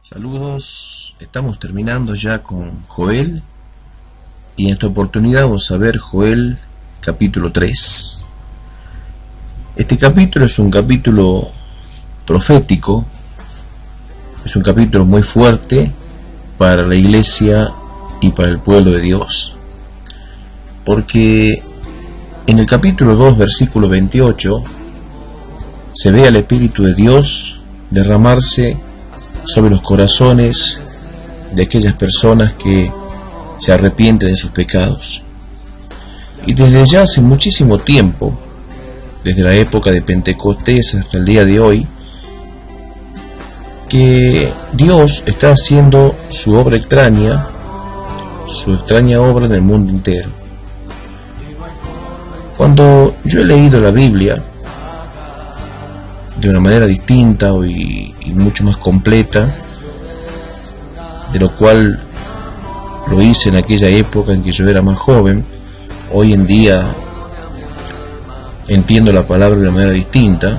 Saludos, estamos terminando ya con Joel y en esta oportunidad vamos a ver Joel capítulo 3. Este capítulo es un capítulo profético, es un capítulo muy fuerte para la iglesia y para el pueblo de Dios, porque en el capítulo 2 versículo 28 se ve al Espíritu de Dios derramarse sobre los corazones de aquellas personas que se arrepienten de sus pecados. Y desde ya hace muchísimo tiempo, desde la época de Pentecostés hasta el día de hoy, que Dios está haciendo su obra extraña, su extraña obra en el mundo entero. Cuando yo he leído la Biblia de una manera distinta y mucho más completa de lo cual lo hice en aquella época en que yo era más joven, hoy en día entiendo la palabra de una manera distinta,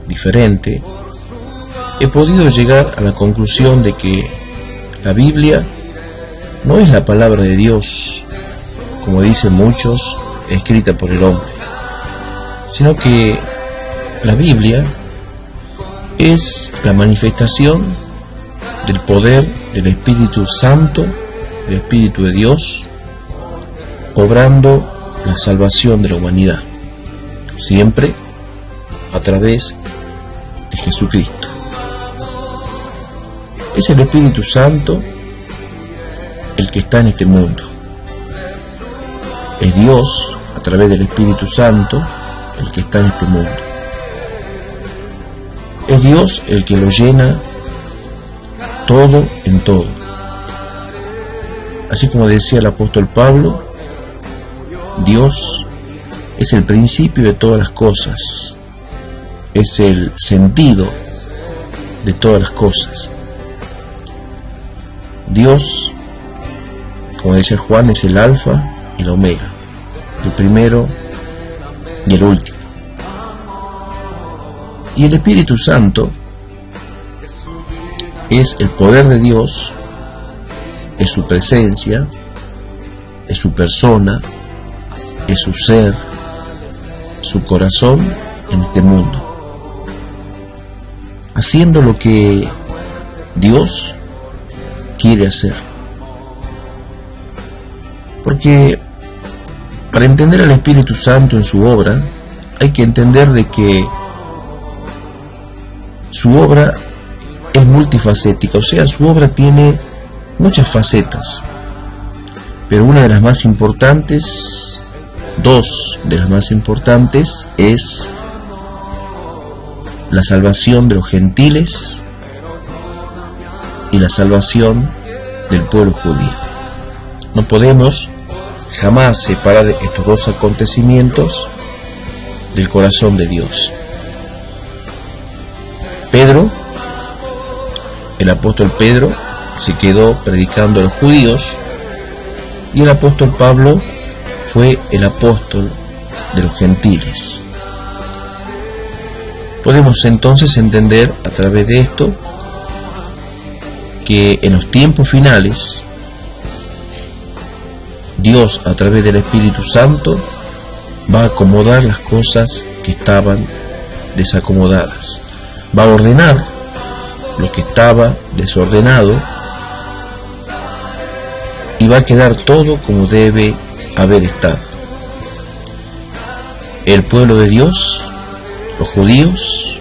diferente. He podido llegar a la conclusión de que la Biblia no es la palabra de Dios, como dicen muchos, escrita por el hombre, sino que la Biblia es la manifestación del poder del Espíritu Santo, del Espíritu de Dios, obrando la salvación de la humanidad, siempre a través de Jesucristo. Es el Espíritu Santo el que está en este mundo. Es Dios, a través del Espíritu Santo, el que está en este mundo. Es Dios el que lo llena todo en todo. Así como decía el apóstol Pablo, Dios es el principio de todas las cosas, es el sentido de todas las cosas. Dios, como decía Juan, es el alfa y la omega, el primero y el último. Y el Espíritu Santo es el poder de Dios, es su presencia, es su persona, es su ser, su corazón en este mundo, haciendo lo que Dios quiere hacer. Porque para entender al Espíritu Santo en su obra, hay que entender de que su obra es multifacética, o sea, su obra tiene muchas facetas, pero una de las más importantes, dos de las más importantes, es la salvación de los gentiles y la salvación del pueblo judío. No podemos jamás separar estos dos acontecimientos del corazón de Dios. Pedro, el apóstol Pedro, se quedó predicando a los judíos y el apóstol Pablo fue el apóstol de los gentiles. Podemos entonces entender a través de esto que en los tiempos finales Dios, a través del Espíritu Santo, va a acomodar las cosas que estaban desacomodadas, va a ordenar lo que estaba desordenado y va a quedar todo como debe haber estado. El pueblo de Dios, los judíos,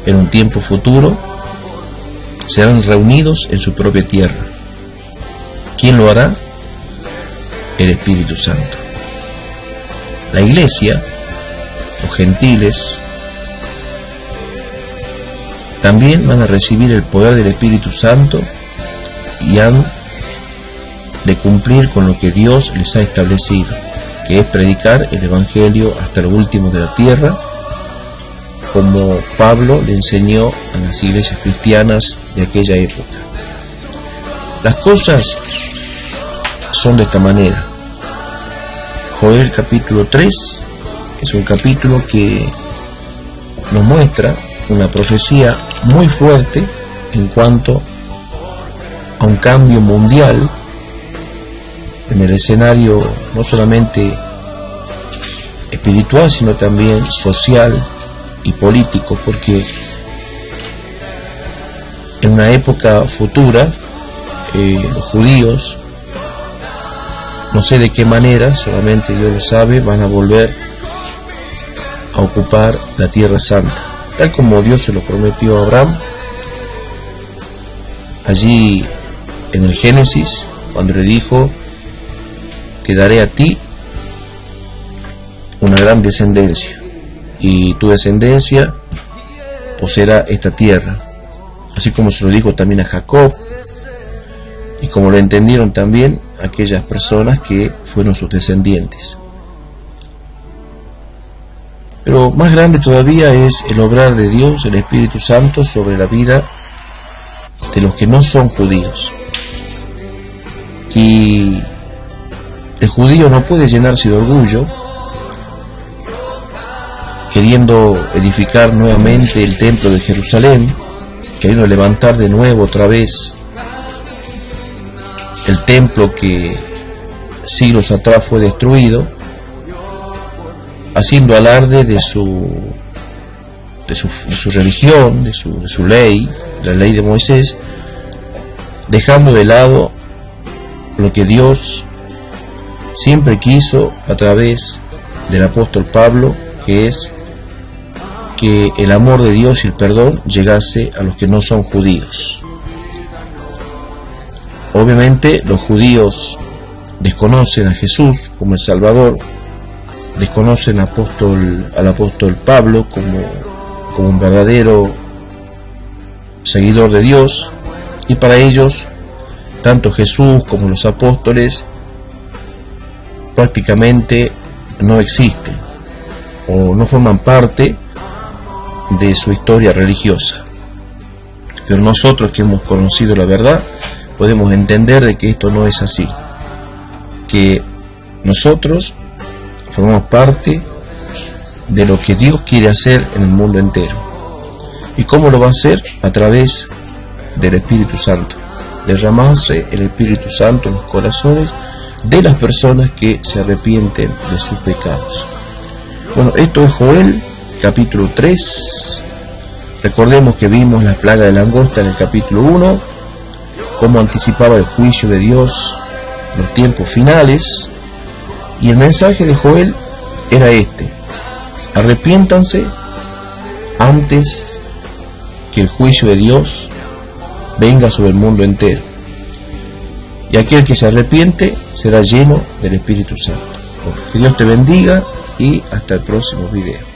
en un tiempo futuro serán reunidos en su propia tierra. ¿Quién lo hará? El Espíritu Santo. La iglesia, los gentiles, también van a recibir el poder del Espíritu Santo y han de cumplir con lo que Dios les ha establecido, que es predicar el Evangelio hasta lo último de la tierra, como Pablo le enseñó a las iglesias cristianas de aquella época. Las cosas son de esta manera. Joel capítulo 3 es un capítulo que nos muestra una profecía muy fuerte en cuanto a un cambio mundial en el escenario no solamente espiritual, sino también social y político, porque en una época futura los judíos, no sé de qué manera, solamente Dios lo sabe, van a volver a ocupar la Tierra Santa, tal como Dios se lo prometió a Abraham allí en el Génesis, cuando le dijo: te daré a ti una gran descendencia, y tu descendencia poseerá esta tierra, así como se lo dijo también a Jacob, y como lo entendieron también aquellas personas que fueron sus descendientes. Pero más grande todavía es el obrar de Dios, el Espíritu Santo, sobre la vida de los que no son judíos. Y el judío no puede llenarse de orgullo queriendo edificar nuevamente el templo de Jerusalén, queriendo levantar de nuevo otra vez el templo que siglos atrás fue destruido, haciendo alarde de su religión, de su ley, la ley de Moisés, dejando de lado lo que Dios siempre quiso a través del apóstol Pablo, que es que el amor de Dios y el perdón llegase a los que no son judíos. Obviamente los judíos desconocen a Jesús como el Salvador, desconocen al apóstol Pablo como un verdadero seguidor de Dios, y para ellos tanto Jesús como los apóstoles prácticamente no existen o no forman parte de su historia religiosa. Pero nosotros que hemos conocido la verdad podemos entender de que esto no es así, que nosotros formamos parte de lo que Dios quiere hacer en el mundo entero. ¿Y cómo lo va a hacer? A través del Espíritu Santo, derramarse el Espíritu Santo en los corazones de las personas que se arrepienten de sus pecados. Bueno, esto es Joel capítulo 3. Recordemos que vimos la plaga de langosta en el capítulo 1, cómo anticipaba el juicio de Dios, los tiempos finales, y el mensaje de Joel era este: arrepiéntanse antes que el juicio de Dios venga sobre el mundo entero, y aquel que se arrepiente será lleno del Espíritu Santo. Que Dios te bendiga y hasta el próximo video.